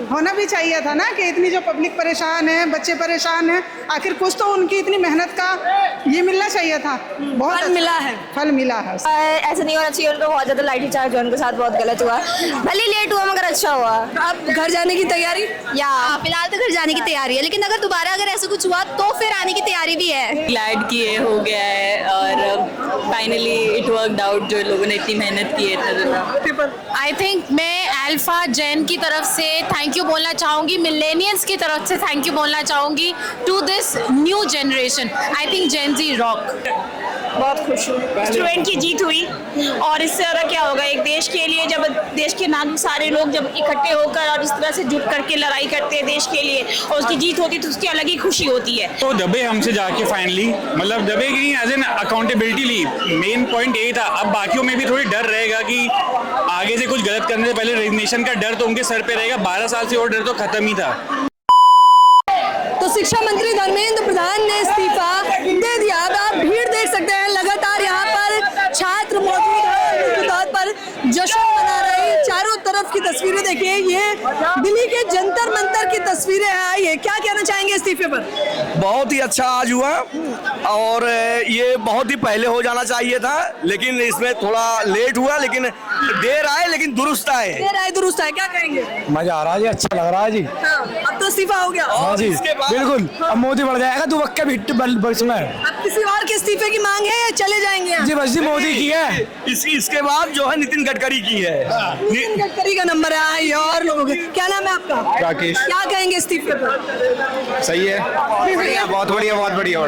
होना भी चाहिए था ना कि इतनी जो पब्लिक परेशान है, बच्चे परेशान हैं, आखिर कुछ तो उनकी इतनी मेहनत का ये मिलना चाहिए था। बहुत फल मिला है। फल मिला है। ऐसा नहीं होना चाहिए, उनको बहुत ज्यादा लाठी चार्ज उनके साथ बहुत गलत हुआ। भले लेट हुआ मगर अच्छा हुआ। अब घर जाने की तैयारी या फिलहाल तो घर जाने की तैयारी है, लेकिन अगर दोबारा अगर ऐसा कुछ हुआ तो फिर आने की तैयारी भी है। ग्लैड कि ये हो गया है और फाइनली इट वर्कड आउट, जो लोगों ने इतनी मेहनत की है। आई थिंक मैं अल्फा जेन की तरफ से थैंक यू बोलना चाहूँगी, मिलेनियल्स की तरफ से थैंक यू बोलना चाहूँगी to this new generation. I think Gen Z rock. बहुत खुश हूँ, स्टूडेंट की जीत हुई और इससे ज़्यादा क्या होगा। एक देश के लिए जब देश के नागरिक सारे लोग जब इकट्ठे होकर और इस तरह से जुट करके लड़ाई करते हैं देश के लिए और उसकी जीत होती है तो उसकी अलग ही खुशी होती है। तो दबे हमसे जाके फाइनली, मतलब दबे की एज एन अकाउंटेबिलिटी ली, मेन पॉइंट यही था। अब बाकियों में भी थोड़ी डर रहेगा कि आगे से कुछ गलत करने से पहले रेजिग्नेशन का डर तो उनके सर पे रहेगा। 12 साल से वो डर तो खत्म ही था। तो शिक्षा मंत्री धर्मेंद्र प्रधान ने इस्तीफा दे दिया। अब आप भीड़ देख सकते हैं, लगातार यहाँ पर छात्र मौजूद हैं, इसके तौर पर जश्न मना रहे हैं। चारों तरफ की तस्वीरें देखिए, ये दिल्ली के जंतर मंतर की तस्वीरें हैं। आइए, क्या कहना चाहेंगे इस्तीफे पर? बहुत ही अच्छा आज हुआ और ये बहुत ही पहले हो जाना चाहिए था, लेकिन इसमें थोड़ा लेट हुआ, लेकिन देर आए लेकिन दुरुस्त आए। देर आए दुरुस्त आए, क्या कहेंगे? मजा आ रहा है जी, अच्छा लग रहा है जी। हाँ, अब तो इस्तीफा हो गया। हाँ जी, बिल्कुल। अब मोदी बढ़ जाएगा, दो वक्त भी बचना है। अब किसी और के इस्तीफे की मांग है या चले जाएंगे? जी बस जी, मोदी की है। इसके बाद जो है नितिन गडकरी की है। नितिन गडकरी का नंबर है और लोगों के। क्या नाम है आपका? राकेश। क्या कहेंगे इस्तीफे पर? सही है, बढ़िया, बहुत बढ़िया, बहुत बढ़िया।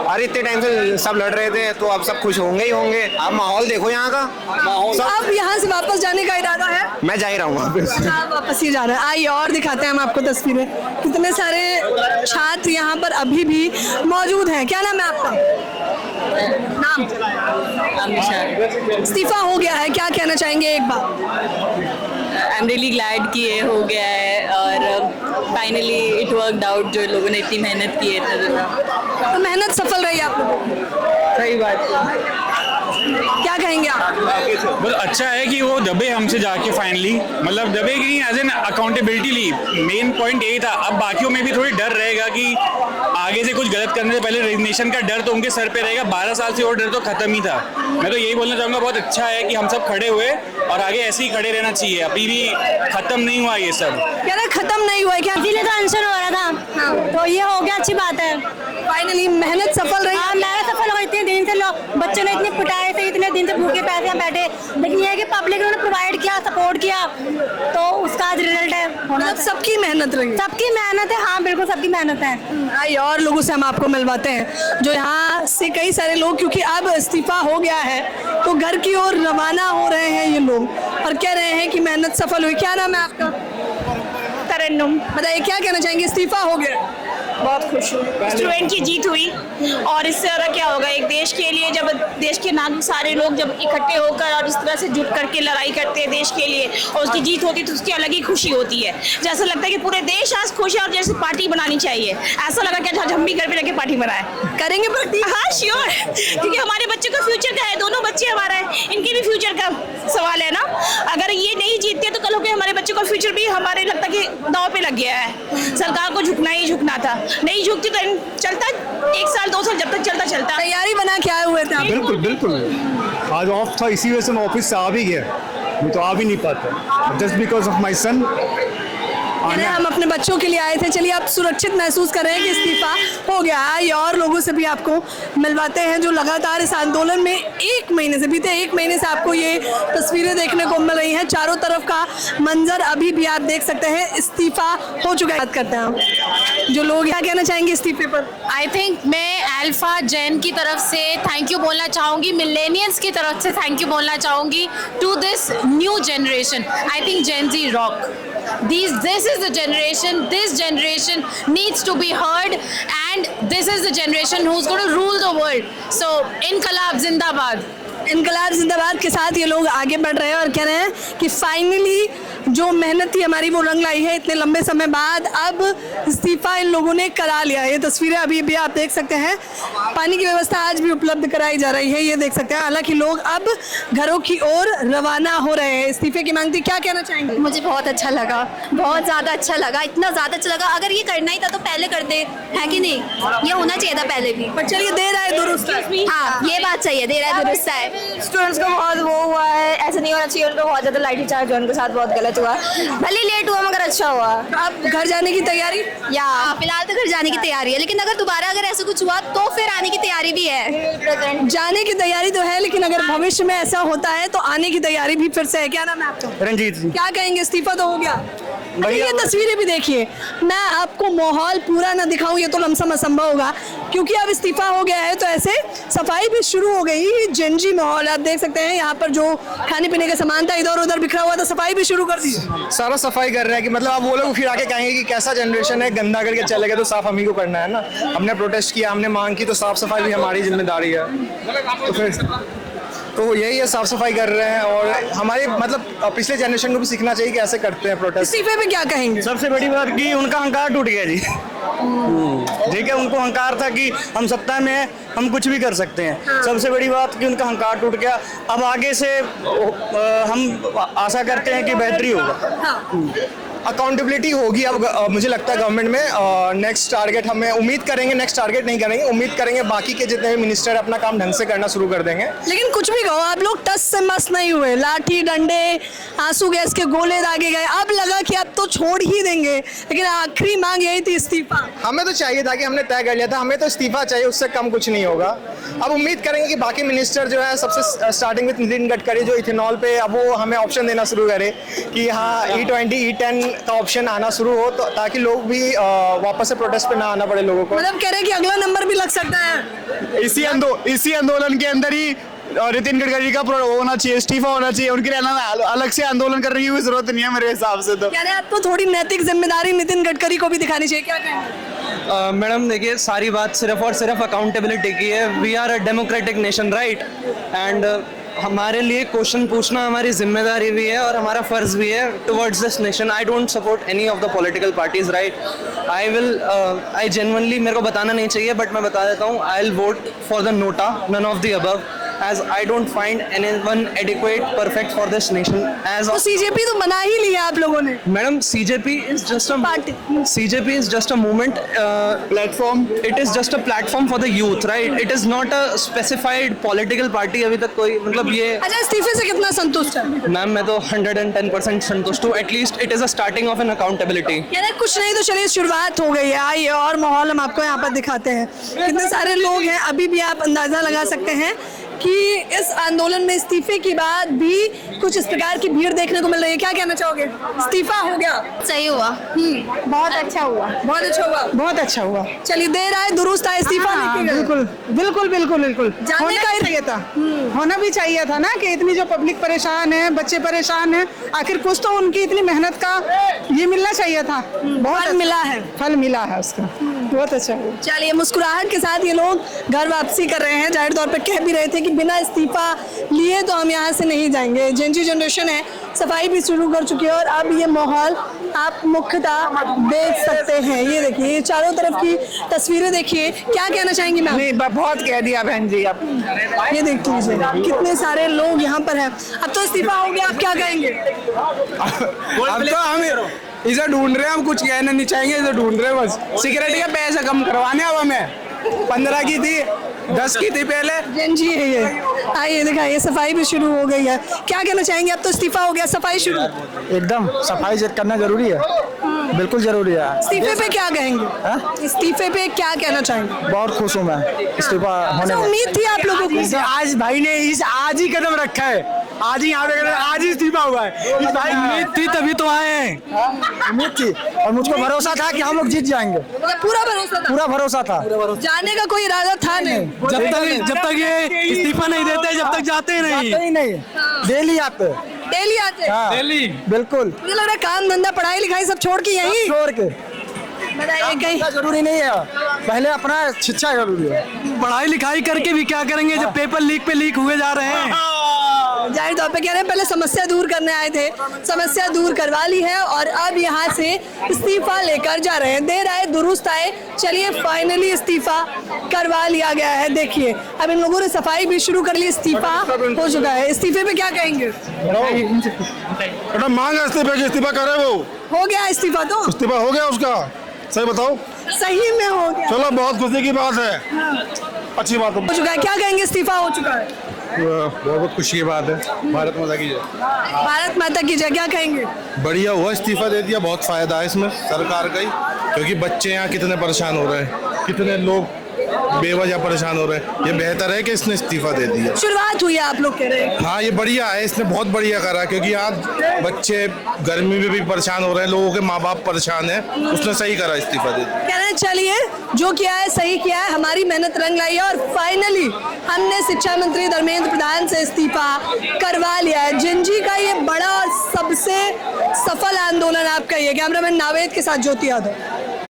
अरे इतने टाइम से सब लड़ रहे थे तो अब सब खुश होंगे ही होंगे। अब माहौल देखो यहाँ का, माहौल। अब यहाँ से वापस जाने का इरादा है? मैं जा ही रहा हूँ। आप वापस ही जा रहे हैं। आइए और दिखाते हैं हम आपको तस्वीरें। कितने सारे छात्र यहाँ पर अभी भी मौजूद हैं। क्या नाम है आपका? नाम? इस्तीफा हो गया है, क्या कहना चाहेंगे एक बार? आई एम रियली ग्लैड कि ये हो गया है और फाइनली इट वर्कड आउट, जो लोगों ने इतनी मेहनत की है। तो मेहनत सफल रही आप लोगों की। सही बात है। क्या कहेंगे आप? बस अच्छा है कि वो दबे हमसे जाके फाइनली, मतलब दबे की एज एन अकाउंटेबिलिटी ली, मेन पॉइंट यही था। अब बाकियों में भी थोड़ी डर रहेगा कि आगे से कुछ गलत करने से पहले रेजिग्नेशन का डर तो उनके सर पे रहेगा। 12 साल से वो डर तो खत्म ही था। मैं तो यही बोलना चाहूँगा, बहुत अच्छा है कि हम सब खड़े हुए और आगे ऐसे ही खड़े रहना चाहिए। अभी भी खत्म नहीं हुआ ये सब। क्या ना खत्म नहीं हुआ है क्या? इसीलिए तो अनशन हो रहा था। हाँ, तो ये हो गया, अच्छी बात है। फाइनली मेहनत सफल रही। हाँ, मेहनत सफल हो गई। इतने दिन से लोग बच्चों ने इतनी पिटाई से इतने दिन से भूखे प्यासे यहाँ बैठे, लेकिन ये है कि पब्लिक ने प्रोवाइड किया, सपोर्ट किया, तो उसका आज रिजल्ट है। मतलब सबकी मेहनत रही। सबकी मेहनत है। हाँ बिल्कुल, सबकी मेहनत है। आइए और लोगों से हम आपको मिलवाते हैं, जो यहाँ से कई सारे लोग, क्योंकि अब इस्तीफा हो गया है तो घर की ओर रवाना हो रहे हैं ये लोग और कह रहे हैं कि मेहनत सफल हुई। क्या नाम है आपका? तरन्नुम। बताइए, क्या कहना चाहेंगे? इस्तीफा हो गया। बहुत खुश हूँ, स्टूडेंट की जीत हुई और इससे ज़्यादा क्या होगा। एक देश के लिए जब देश के नागरिक सारे लोग जब इकट्ठे होकर और इस तरह से जुट करके लड़ाई करते हैं देश के लिए और उसकी जीत होती है तो उसकी अलग ही खुशी होती है। जैसा लगता है कि पूरे देश आज खुश है और जैसे पार्टी बनानी चाहिए। ऐसा लगा कि आज हम भी घर पे रह पार्टी बनाए। करेंगे पार्टी? हाँ श्योर, क्योंकि हमारे बच्चों का फ्यूचर का है। दोनों बच्चे हमारा है, इनके भी फ्यूचर का सवाल है ना। अगर ये नहीं जीतते तो कल होकर हमारे बच्चों का फ्यूचर भी हमारे लगता कि दांव पे लग गया है। सरकार को झुकना ही झुकना था, नहीं झुकती तो चलता 1 साल 2 साल, जब तक चलता चलता। तैयारी बना के आए हुए थे आप? बिल्कुल बिल्कुल, आज ऑफ था, इसी वजह से मैं ऑफिस से आ भी गया। मैं तो आ भी नहीं पाता, जस्ट बिकॉज ऑफ माई सन। हम अपने बच्चों के लिए आए थे। चलिए, आप सुरक्षित महसूस कर रहे हैं कि इस्तीफा हो गया है। और लोगों से भी आपको मिलवाते हैं जो लगातार इस आंदोलन में बीते एक महीने से आपको ये तस्वीरें देखने को मिल रही हैं। चारों तरफ का मंजर अभी भी आप देख सकते हैं, इस्तीफा हो चुका है। बात करते हैं हम, जो लोग क्या कहना चाहेंगे इस्तीफे पर? आई थिंक मैं अल्फा जेन की तरफ से थैंक यू बोलना चाहूँगी, मिलेनियल्स की तरफ से थैंक यू बोलना चाहूँगी to this new generation. I think Gen Z rock. This is the generation, this generation needs to be heard, and this is the generation who's going to rule the world. So, Inqilab Zindabad. इनकलाब जिंदाबाद के साथ ये लोग आगे बढ़ रहे हैं और कह रहे हैं कि फाइनली जो मेहनत थी हमारी वो रंग लाई है इतने लंबे समय बाद। अब इस्तीफा इन लोगों ने करा लिया। ये तस्वीरें अभी भी आप देख सकते हैं। पानी की व्यवस्था आज भी उपलब्ध कराई जा रही है, ये देख सकते हैं। हालांकि लोग अब घरों की ओर रवाना हो रहे हैं। इस्तीफे की मांग थी, क्या कहना चाहेंगे? मुझे बहुत अच्छा लगा, बहुत ज़्यादा अच्छा लगा, इतना ज़्यादा अच्छा लगा। अगर ये करना ही था तो पहले करते, है कि नहीं? ये होना चाहिए था पहले भी। पर चलिए देर आए दुरुस्त है। हाँ, ये बात सही है, देर आए दुरुस्त है। स्टूडेंट्स को बहुत वो हुआ है, ऐसा नहीं होना चाहिए उनको, बहुत ज़्यादा लाठी चार्ज जो उनके साथ बहुत गलत हुआ। भले लेट हुआ मगर अच्छा हुआ। अब घर जाने की तैयारी? या फिलहाल तो घर जाने की तैयारी है, लेकिन अगर दोबारा अगर ऐसा कुछ हुआ तो फिर आने की तैयारी भी है। जाने की तैयारी तो है, लेकिन अगर भविष्य में ऐसा होता है तो आने की तैयारी भी फिर से है। क्या नाम है आपका? रंजीत जी। क्या कहेंगे, इस्तीफा तो हो गया? ये तस्वीरें भी देखिए। मैं आपको माहौल पूरा ना दिखाऊं ये तो लमसम असंभव होगा, क्योंकि अब इस्तीफा हो गया है तो ऐसे सफाई भी शुरू हो गई। जेनजी माहौल आप देख सकते हैं। यहाँ पर जो खाने पीने का सामान था इधर उधर बिखरा हुआ था, सफाई भी शुरू कर दी। सारा सफाई कर रहे हैं कि मतलब अब वो लोग फिर आके कहेंगे कि कैसा जनरेशन है, गंदा करके चले गए तो साफ हम ही को करना है ना। हमने प्रोटेस्ट किया, हमने मांग की, तो साफ सफाई भी हमारी जिम्मेदारी है। तो फिर तो यही है, साफ सफाई कर रहे हैं। और हमारे मतलब पिछले जनरेशन को भी सीखना चाहिए कि ऐसे करते हैं प्रोटेस्ट। इस्तीफे पे क्या कहेंगे? सबसे बड़ी बात कि उनका अहंकार टूट गया जी। ठीक है, उनको अहंकार था कि हम सत्ता में हैं, हम कुछ भी कर सकते हैं। सबसे बड़ी बात कि उनका अहंकार टूट गया। अब आगे से हम आशा करते हैं कि बेहतरी होगा। अकाउंटेबिलिटी होगी अब मुझे लगता है गवर्नमेंट में। नेक्स्ट टारगेट हमें उम्मीद करेंगे, नेक्स्ट टारगेट नहीं करेंगे, उम्मीद करेंगे बाकी के जितने भी मिनिस्टर अपना काम ढंग से करना शुरू कर देंगे। लेकिन कुछ भी कहो, आप लोग टस से मस नहीं हुए। लाठी डंडे आंसू गैस के गोले दागे गए, अब लगा कि अब तो छोड़ ही देंगे, लेकिन आखिरी मांग यही थी इस्तीफा। हमें तो चाहिए था कि हमने तय कर लिया था, हमें तो इस्तीफा चाहिए, उससे कम कुछ नहीं होगा। अब उम्मीद करेंगे कि बाकी मिनिस्टर जो है, सबसे स्टार्टिंग विद नितिन गडकरी जो इथेनॉल पे, अब वो हमें ऑप्शन देना शुरू करे कि हाँ E20 E10 का ऑप्शन आना शुरू हो, तो ताकि लोग भी वापस से प्रोटेस्ट पे ना आना पड़े लोगों को। मतलब कह रहे हैं कि अगला नंबर भी लग सकता है। इसी आंदोलन के अंदर ही नितिन गडकरी का होना चाहिए, इस्तीफा होना चाहिए। उनके लिए अलग से आंदोलन करने की कोई जरूरत नहीं है मेरे हिसाब से। तो कह रहे हैं आपको थोड़ी नैतिक जिम्मेदारी नितिन गडकरी को भी दिखानी चाहिए, क्या कहेंगे? मैडम देखिए, सारी बात सिर्फ और सिर्फ अकाउंटेबिलिटी की है। We are a democratic nation, right? And हमारे लिए क्वेश्चन पूछना हमारी जिम्मेदारी भी है और हमारा फर्ज भी है towards this nation. I don't support any of the political parties, right? I genuinely, मेरे को बताना नहीं चाहिए बट मैं बता देता हूँ, I will vote for the NOTA, none of the above, as I don't find anyone adequate perfect for this nation as तो CJP तो बना ही लिया आप लोगों ने। Madam, CJP is just a Party. CJP is just a movement platform. It is just a platform for the youth, right? It is not a specified political party. अभी तक कोई मतलब ये। अच्छा, इस्तीफे से कितना संतुष्ट है? मैम मैं तो 110% संतुष्ट हूँ। At least it is a starting of an accountability. यानी कुछ नहीं तो चलिए शुरुआत हो गई है। आइए और माहौल हम आपको यहाँ पर दिखाते हैं। कितने सारे लोग हैं, अभी भी आप अंदाजा लगा सकते हैं कि इस आंदोलन में इस्तीफे के बाद भी कुछ इस प्रकार की भीड़ देखने को मिल रही है। क्या कहना चाहोगे? इस्तीफा हो गया, सही हुआ, बहुत अच्छा हुआ, बहुत अच्छा हुआ, बहुत अच्छा हुआ। चलिए देर आए दुरुस्त आए, इस्तीफा लेके गए। बिल्कुल बिल्कुल बिल्कुल बिल्कुल जाने होना का ही चाहिए था, होना भी चाहिए था ना, कि इतनी जो पब्लिक परेशान है, बच्चे परेशान हैं, आखिर कुछ तो उनकी इतनी मेहनत का ये मिलना चाहिए था। बहुत फल मिला है, फल मिला है उसका, बहुत अच्छा हुआ। चलिए मुस्कुराहट के साथ ये लोग घर वापसी कर रहे हैं। जाहिर तौर पर कह भी रहे थे कि बिना इस्तीफा लिए तो हम यहाँ से नहीं जाएंगे। जेनजी जनरेशन है, सफाई भी शुरू कर चुकी है और अब ये माहौल आप मुख्यतः देख सकते हैं। ये देखिए, चारों तरफ की तस्वीरें देखिए। क्या कहना चाहेंगी मैम? नहीं, बहुत कह दिया बहन जी आप। ये देख लीजिए कितने सारे लोग यहाँ पर हैं। अब तो इस्तीफा हो गया, आप क्या कहेंगे? अब तो हम इसे ढूंढ रहे हैं, हम कुछ कहना नहीं चाहेंगे, इसे ढूंढ रहे हैं बस। सिक्योरिटी का पैसा कम करवाने अब हमें 15 की थी, 10 की थी पहले। जेनजी है ये। आइए दिखाइए, सफाई भी शुरू हो गई है। क्या कहना चाहेंगे? अब तो इस्तीफा हो गया, सफाई शुरू। एकदम सफाई करना जरूरी है, बिल्कुल जरूरी है। इस्तीफे पे क्या कहेंगे? इस्तीफे पे क्या कहना चाहेंगे? बहुत खुश हूँ मैं इस्तीफा होने में। उम्मीद थी आप लोगों को? आज भाई ने आज ही कदम रखा है, आज ही यहाँ पे आज ही इस्तीफा हुआ है। इस भाई उम्मीद थी तभी तो आए हैं, उम्मीद थी और मुझको भरोसा था कि हम लोग जीत जाएंगे। पूरा भरोसा था? पूरा भरोसा था, जाने का कोई इरादा था नहीं। जब तक ये इस्तीफा नहीं देते, जब तक जाते ही नहीं, डेली आते, डेली आते, डेली, बिल्कुल। मुझे लग रहा है काम धंधा पढ़ाई लिखाई सब छोड़ के यही छोड़ के। बताइए, कहीं जरूरी नहीं है, पहले अपना शिक्षा जरूरी है। पढ़ाई लिखाई करके भी क्या करेंगे जब पेपर लीक पे लीक हुए जा रहे हैं। जाहिर तौर पे कह रहे हैं पहले समस्या दूर करने आए थे, समस्या दूर करवा ली है और अब यहाँ से इस्तीफा लेकर जा रहे हैं। देर आए दुरुस्त आए, चलिए फाइनली इस्तीफा करवा लिया गया है। देखिए अब इन लोगों ने सफाई भी शुरू कर ली, इस्तीफा हो चुका है। इस्तीफे पे क्या कहेंगे? बेटा मांग है इस्तीफे की, इस्तीफा करे वो हो गया इस्तीफा, तो इस्तीफा हो गया उसका, सही बताओ। सही में हो गया, चलो बहुत खुशी की बात है, अच्छी बात हो चुका है। क्या कहेंगे? इस्तीफा हो चुका है, बहुत खुशी की बात है। भारत माता की जय। भारत माता की जय। क्या कहेंगे? बढ़िया हुआ इस्तीफा दे दिया, बहुत फायदा है इसमें सरकार का ही, क्योंकि बच्चे यहाँ कितने परेशान हो रहे हैं, कितने लोग बेवजह परेशान हो रहे हैं। ये बेहतर है कि इसने इस्तीफा दे दिया। शुरुआत हुई है आप लोग कह रहे हैं? हाँ ये बढ़िया है, इसने बहुत बढ़िया करा, क्योंकि आज बच्चे गर्मी में भी परेशान हो रहे हैं, लोगों के माँ बाप परेशान है, उसने सही करा इस्तीफा दे दिया। कह रहे हैं चलिए जो किया है सही किया है, हमारी मेहनत रंग लाई है और फाइनली हमने शिक्षा मंत्री धर्मेंद्र प्रधान से इस्तीफा करवा लिया है। जेनजी का ये बड़ा और सबसे सफल आंदोलन आप कहिए। कैमरामैन नावेद के साथ ज्योति यादव।